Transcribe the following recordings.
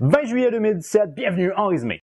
20 juillet 2017, bienvenue en résumé.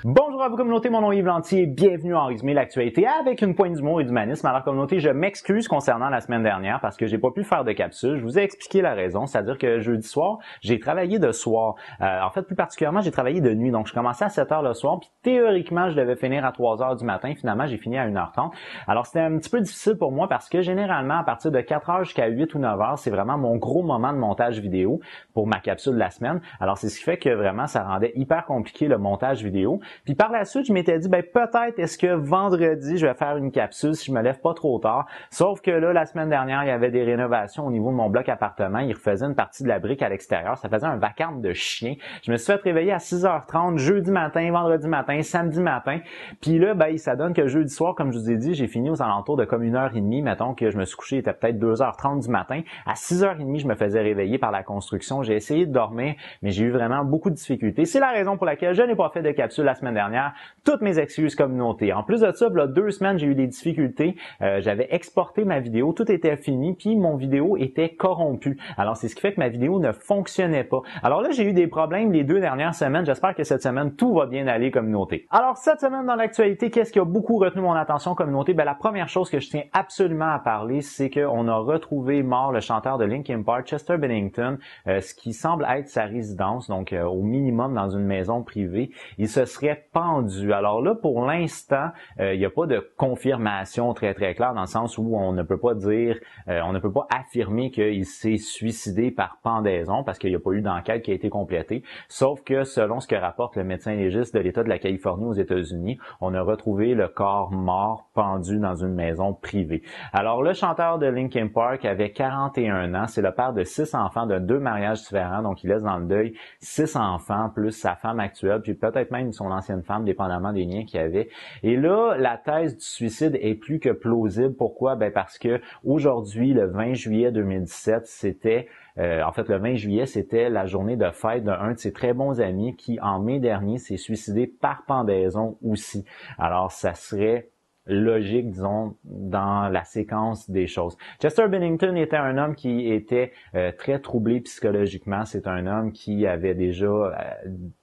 Bonjour à vous communauté, mon nom est Yves Lantier, bienvenue en résumé l'actualité avec une poigne d'humour et d'humanisme. Alors communauté, je m'excuse concernant la semaine dernière parce que j'ai pas pu faire de capsule. Je vous ai expliqué la raison, c'est-à-dire que jeudi soir, j'ai travaillé de soir. En fait, plus particulièrement, j'ai travaillé de nuit. Donc, je commençais à 7h le soir, puis théoriquement, je devais finir à 3h du matin. Finalement, j'ai fini à 1h30. Alors, c'était un petit peu difficile pour moi parce que généralement, à partir de 4h jusqu'à 8 ou 9h, c'est vraiment mon gros moment de montage vidéo pour ma capsule de la semaine. Alors, c'est ce qui fait que vraiment, ça rendait hyper compliqué le montage vidéo. Puis par la suite, je m'étais dit, peut-être est-ce que vendredi, je vais faire une capsule si je me lève pas trop tard. Sauf que là, la semaine dernière, il y avait des rénovations au niveau de mon bloc appartement. Il refaisaient une partie de la brique à l'extérieur. Ça faisait un vacarme de chien. Je me suis fait réveiller à 6h30, jeudi matin, vendredi matin, samedi matin. Puis là, ça donne que jeudi soir, comme je vous ai dit, j'ai fini aux alentours de comme 1h30. Mettons que je me suis couché, il était peut-être 2h30 du matin. À 6h30, je me faisais réveiller par la construction. J'ai essayé de dormir, mais j'ai eu vraiment beaucoup de difficultés. C'est la raison pour laquelle je n'ai pas fait de capsule la semaine dernière. Toutes mes excuses communauté. En plus de ça, là, 2 semaines, j'ai eu des difficultés. J'avais exporté ma vidéo, tout était fini, puis mon vidéo était corrompu. Alors, c'est ce qui fait que ma vidéo ne fonctionnait pas. Alors là, j'ai eu des problèmes les 2 dernières semaines. J'espère que cette semaine, tout va bien aller communauté. Alors, cette semaine dans l'actualité, qu'est-ce qui a beaucoup retenu mon attention communauté? La première chose que je tiens absolument à parler, c'est qu'on a retrouvé mort le chanteur de Linkin Park, Chester Bennington, ce qui semble être sa résidence, donc au minimum dans une maison privée. Il se serait pendu. Alors là, pour l'instant, il n'y a pas de confirmation très très claire dans le sens où on ne peut pas dire, on ne peut pas affirmer qu'il s'est suicidé par pendaison parce qu'il n'y a pas eu d'enquête qui a été complétée. Sauf que selon ce que rapporte le médecin légiste de l'État de la Californie aux États-Unis, on a retrouvé le corps mort pendu dans une maison privée. Alors le chanteur de Linkin Park avait 41 ans, c'est le père de 6 enfants de 2 mariages différents, donc il laisse dans le deuil 6 enfants plus sa femme actuelle, puis peut-être même son ancienne femme, dépendamment des liens qu'il y avait. Et là, la thèse du suicide est plus que plausible. Pourquoi? Parce que aujourd'hui, le 20 juillet 2017, c'était le 20 juillet, c'était la journée de fête d'un de ses très bons amis qui, en mai dernier, s'est suicidé par pendaison aussi. Alors, ça serait logique, disons, dans la séquence des choses. Chester Bennington était un homme qui était très troublé psychologiquement. C'est un homme qui avait déjà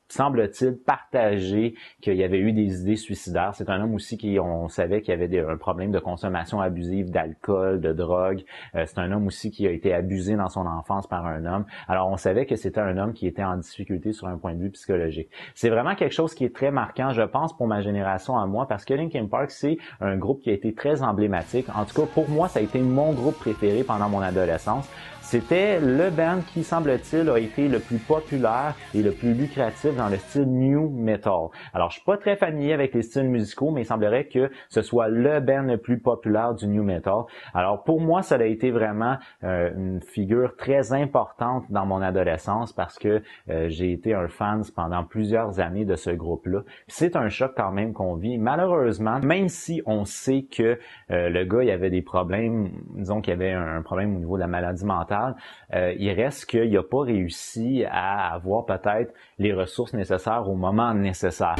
semble-t-il, partagé qu'il y avait eu des idées suicidaires. C'est un homme aussi on savait qu'il y avait un problème de consommation abusive d'alcool, de drogue. C'est un homme aussi qui a été abusé dans son enfance par un homme. Alors, on savait que c'était un homme qui était en difficulté sur un point de vue psychologique. C'est vraiment quelque chose qui est très marquant, je pense, pour ma génération à moi, parce que Linkin Park, c'est un groupe qui a été très emblématique. En tout cas, pour moi, ça a été mon groupe préféré pendant mon adolescence. C'était le band qui, semble-t-il, a été le plus populaire et le plus lucratif dans le style new metal. Alors, je suis pas très familier avec les styles musicaux, mais il semblerait que ce soit le band le plus populaire du new metal. Alors, pour moi, ça a été vraiment une figure très importante dans mon adolescence parce que j'ai été un fan pendant plusieurs années de ce groupe-là. Puis c'est un choc quand même qu'on vit. Malheureusement, même si on sait que le gars, il avait des problèmes, disons qu'il y avait un problème au niveau de la maladie mentale, il reste qu'il n'a pas réussi à avoir peut-être les ressources nécessaires au moment nécessaire.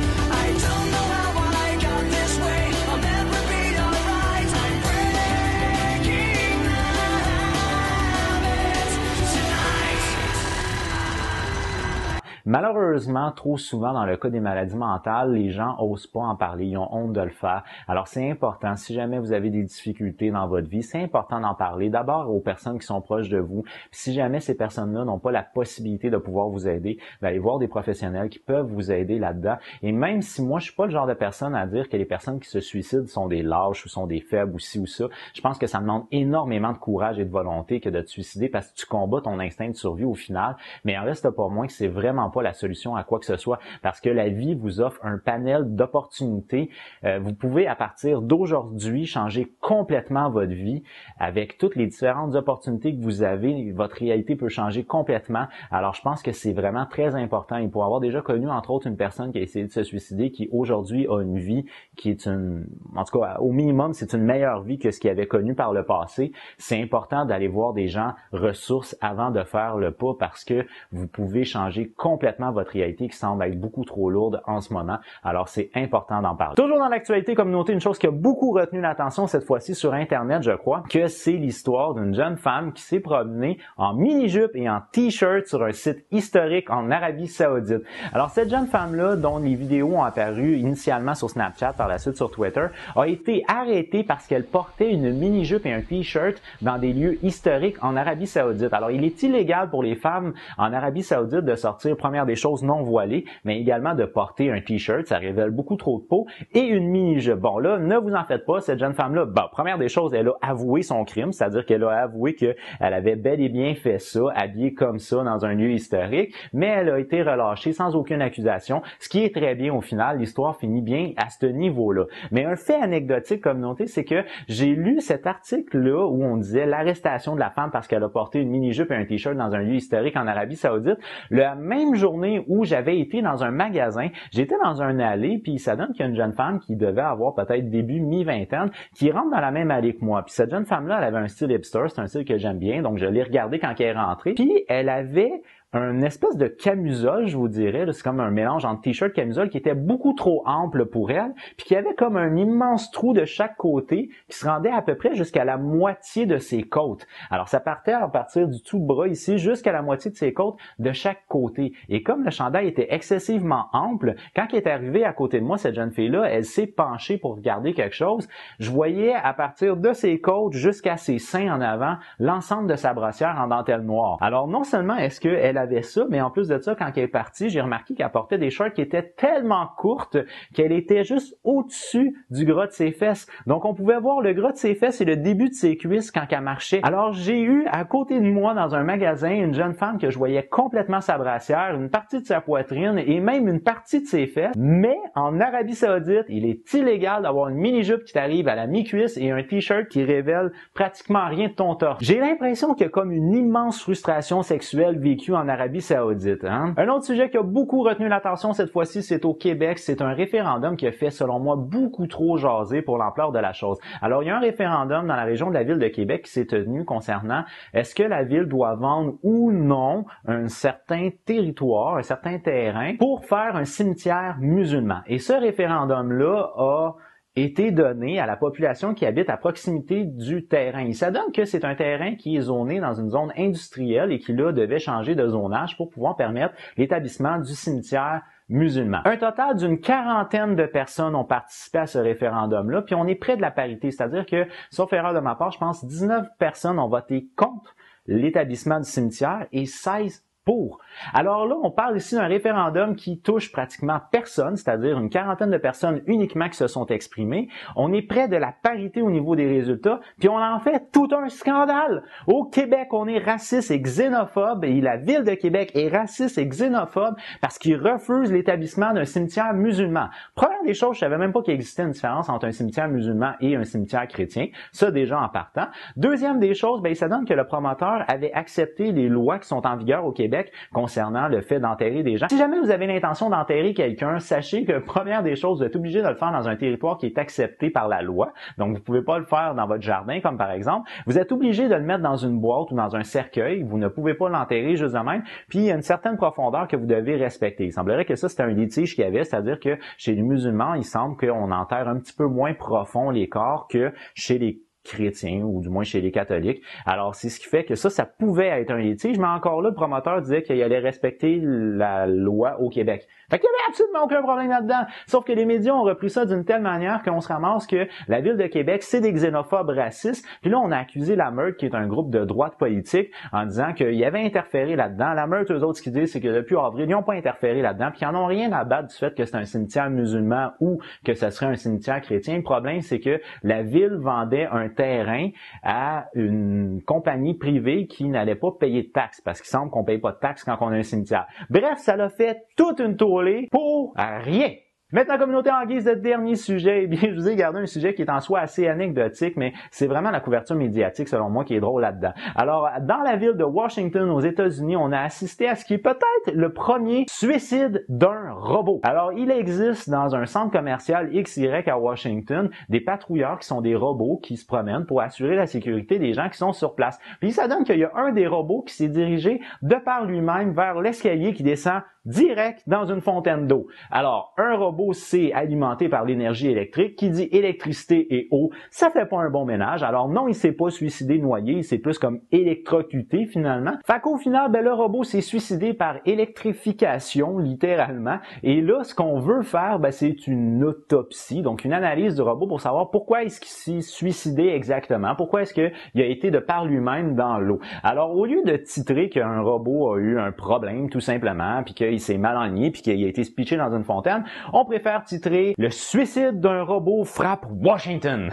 Malheureusement, trop souvent, dans le cas des maladies mentales, les gens osent pas en parler, ils ont honte de le faire. Alors, c'est important, si jamais vous avez des difficultés dans votre vie, c'est important d'en parler d'abord aux personnes qui sont proches de vous. Puis, si jamais ces personnes-là n'ont pas la possibilité de pouvoir vous aider, allez voir des professionnels qui peuvent vous aider là-dedans. Et même si moi, je suis pas le genre de personne à dire que les personnes qui se suicident sont des lâches ou sont des faibles ou ci ou ça, je pense que ça demande énormément de courage et de volonté que de te suicider parce que tu combats ton instinct de survie au final. Mais il en reste pas moins que c'est vraiment pas la solution à quoi que ce soit parce que la vie vous offre un panel d'opportunités. Vous pouvez à partir d'aujourd'hui changer complètement votre vie avec toutes les différentes opportunités que vous avez. Votre réalité peut changer complètement. Alors je pense que c'est vraiment très important. Et pour avoir déjà connu entre autres une personne qui a essayé de se suicider qui aujourd'hui a une vie qui est en tout cas au minimum c'est une meilleure vie que ce qu'il avait connu par le passé. C'est important d'aller voir des gens ressources avant de faire le pas parce que vous pouvez changer complètement votre votre réalité qui semble être beaucoup trop lourde en ce moment. Alors, c'est important d'en parler. Toujours dans l'actualité communauté, une chose qui a beaucoup retenu l'attention cette fois-ci sur Internet, je crois, que c'est l'histoire d'une jeune femme qui s'est promenée en mini-jupe et en t-shirt sur un site historique en Arabie Saoudite. Alors, cette jeune femme-là, dont les vidéos ont apparu initialement sur Snapchat, par la suite sur Twitter, a été arrêtée parce qu'elle portait une mini-jupe et un t-shirt dans des lieux historiques en Arabie Saoudite. Alors, il est illégal pour les femmes en Arabie Saoudite de sortir, première des choses, non voilées, mais également de porter un t-shirt, ça révèle beaucoup trop de peau, et une mini-jupe. Bon, là, ne vous en faites pas, cette jeune femme-là, bon, première des choses, elle a avoué son crime, c'est-à-dire qu'elle a avoué qu'elle avait bel et bien fait ça, habillée comme ça dans un lieu historique, mais elle a été relâchée sans aucune accusation, ce qui est très bien au final, l'histoire finit bien à ce niveau-là. Mais un fait anecdotique, communauté, c'est que j'ai lu cet article-là où on disait l'arrestation de la femme parce qu'elle a porté une mini-jupe et un t-shirt dans un lieu historique en Arabie Saoudite. La même journée où j'avais été dans un magasin, j'étais dans un allée, puis ça donne qu'il y a une jeune femme qui devait avoir peut-être début mi-vingtaine, qui rentre dans la même allée que moi. Puis cette jeune femme-là, elle avait un style hipster, c'est un style que j'aime bien, donc je l'ai regardé quand elle est rentrée. Puis elle avait un espèce de camisole, je vous dirais, c'est comme un mélange entre t-shirt et camisole qui était beaucoup trop ample pour elle, puis qui avait comme un immense trou de chaque côté qui se rendait à peu près jusqu'à la moitié de ses côtes. Alors ça partait à partir du tout bras ici jusqu'à la moitié de ses côtes de chaque côté. Et comme le chandail était excessivement ample, quand elle est arrivée à côté de moi, cette jeune fille-là, elle s'est penchée pour regarder quelque chose. Je voyais à partir de ses côtes jusqu'à ses seins en avant l'ensemble de sa brassière en dentelle noire. Alors non seulement est-ce qu'elle avait ça, mais en plus de ça, quand elle est partie, j'ai remarqué qu'elle portait des shorts qui étaient tellement courtes qu'elle était juste au-dessus du gras de ses fesses. Donc, on pouvait voir le gras de ses fesses et le début de ses cuisses quand elle marchait. Alors, j'ai eu à côté de moi dans un magasin une jeune femme que je voyais complètement sa brassière, une partie de sa poitrine et même une partie de ses fesses. Mais en Arabie Saoudite, il est illégal d'avoir une mini-jupe qui t'arrive à la mi-cuisse et un t-shirt qui révèle pratiquement rien de ton torse. J'ai l'impression qu'il y a comme une immense frustration sexuelle vécue en Arabie Saoudite. Hein? Un autre sujet qui a beaucoup retenu l'attention cette fois-ci, c'est au Québec. C'est un référendum qui a fait, selon moi, beaucoup trop jaser pour l'ampleur de la chose. Alors, il y a un référendum dans la région de la ville de Québec qui s'est tenu concernant est-ce que la ville doit vendre ou non un certain territoire, un certain terrain pour faire un cimetière musulman. Et ce référendum-là a été donné à la population qui habite à proximité du terrain. Il s'adonne que c'est un terrain qui est zoné dans une zone industrielle et qui, là, devait changer de zonage pour pouvoir permettre l'établissement du cimetière musulman. Un total d'une quarantaine de personnes ont participé à ce référendum-là, puis on est près de la parité, c'est-à-dire que, sauf erreur de ma part, je pense 19 personnes ont voté contre l'établissement du cimetière et 16 pour. Alors là, on parle ici d'un référendum qui touche pratiquement personne, c'est-à-dire une quarantaine de personnes uniquement qui se sont exprimées. On est près de la parité au niveau des résultats, puis on en fait tout un scandale. Au Québec, on est raciste et xénophobe, et la ville de Québec est raciste et xénophobe parce qu'ils refusent l'établissement d'un cimetière musulman. Première des choses, je savais même pas qu'il existait une différence entre un cimetière musulman et un cimetière chrétien. Ça, déjà en partant. Deuxième des choses, il s'adonne que le promoteur avait accepté les lois qui sont en vigueur au Québec concernant le fait d'enterrer des gens. Si jamais vous avez l'intention d'enterrer quelqu'un, sachez que première des choses, vous êtes obligé de le faire dans un territoire qui est accepté par la loi. Donc, vous pouvez pas le faire dans votre jardin, comme par exemple. Vous êtes obligé de le mettre dans une boîte ou dans un cercueil. Vous ne pouvez pas l'enterrer juste de même. Puis, il y a une certaine profondeur que vous devez respecter. Il semblerait que ça, c'était un litige qu'il y avait, c'est-à-dire que chez les musulmans, il semble qu'on enterre un petit peu moins profond les corps que chez les chrétiens ou du moins chez les catholiques. Alors, c'est ce qui fait que ça pouvait être un litige, mais encore là, le promoteur disait qu'il allait respecter la loi au Québec. Fait qu'il y avait absolument aucun problème là-dedans. Sauf que les médias ont repris ça d'une telle manière qu'on se ramasse que la ville de Québec, c'est des xénophobes racistes. Puis là, on a accusé la Meurthe, qui est un groupe de droite politique, en disant qu'il avait interféré là-dedans. La Meurthe, eux autres, ce qu'ils disent, c'est que depuis avril, ils n'ont pas interféré là-dedans. Puis ils n'en ont rien à battre du fait que c'est un cimetière musulman ou que ce serait un cimetière chrétien. Le problème, c'est que la ville vendait un terrain à une compagnie privée qui n'allait pas payer de taxes, parce qu'il semble qu'on paye pas de taxes quand on a un cimetière. Bref, ça l'a fait toute une tollée pour rien. Maintenant, communauté, en guise de dernier sujet, eh bien, je vous ai gardé un sujet qui est en soi assez anecdotique, mais c'est vraiment la couverture médiatique, selon moi, qui est drôle là-dedans. Alors, dans la ville de Washington, aux États-Unis, on a assisté à ce qui est peut-être le premier suicide d'un robot. Alors, il existe dans un centre commercial XY à Washington des patrouilleurs qui sont des robots qui se promènent pour assurer la sécurité des gens qui sont sur place. Puis ça donne qu'il y a un des robots qui s'est dirigé de par lui-même vers l'escalier qui descend direct dans une fontaine d'eau. Alors, un robot, c'est alimenté par l'énergie électrique. Qui dit électricité et eau, ça fait pas un bon ménage. Alors non, il s'est pas suicidé noyé, il s'est plus comme électrocuté finalement. Fait qu'au final, le robot s'est suicidé par électrification, littéralement. Et là, ce qu'on veut faire, c'est une autopsie, donc une analyse du robot pour savoir pourquoi est-ce qu'il s'est suicidé exactement, pourquoi est-ce qu'il a été de par lui-même dans l'eau. Alors, au lieu de titrer qu'un robot a eu un problème, tout simplement, puis qu'il s'est mal enligné, puis qu'il a été pitché dans une fontaine, on préfère titrer « Le suicide d'un robot frappe Washington ».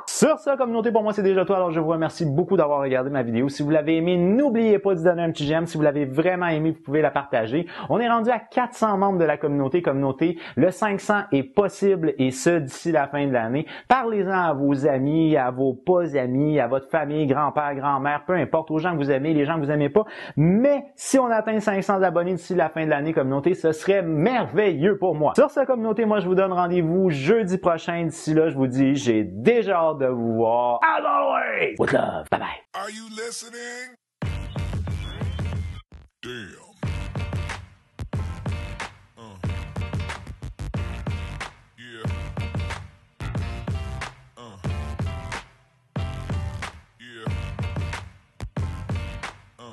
Sur ça, communauté, pour moi, c'est déjà tout. Alors, je vous remercie beaucoup d'avoir regardé ma vidéo. Si vous l'avez aimé, n'oubliez pas de donner un petit j'aime. Si vous l'avez vraiment aimé, vous pouvez la partager. On est rendu à 400 membres de la communauté. Le 500 est possible et ce, d'ici la fin de l'année. Parlez-en à vos amis, à vos pas amis, à votre famille, grand-père, grand-mère, peu importe, aux gens que vous aimez, les gens que vous aimez pas. Mais si on atteint 500 abonnés d'ici la fin de l'année, communauté, ce serait merveilleux pour moi. Sur ce, communauté, moi, je vous donne rendez-vous jeudi prochain. D'ici là, je vous dis, j'ai déjà hâte de vous voir. As always, with love. Bye bye. Are you listening? Damn.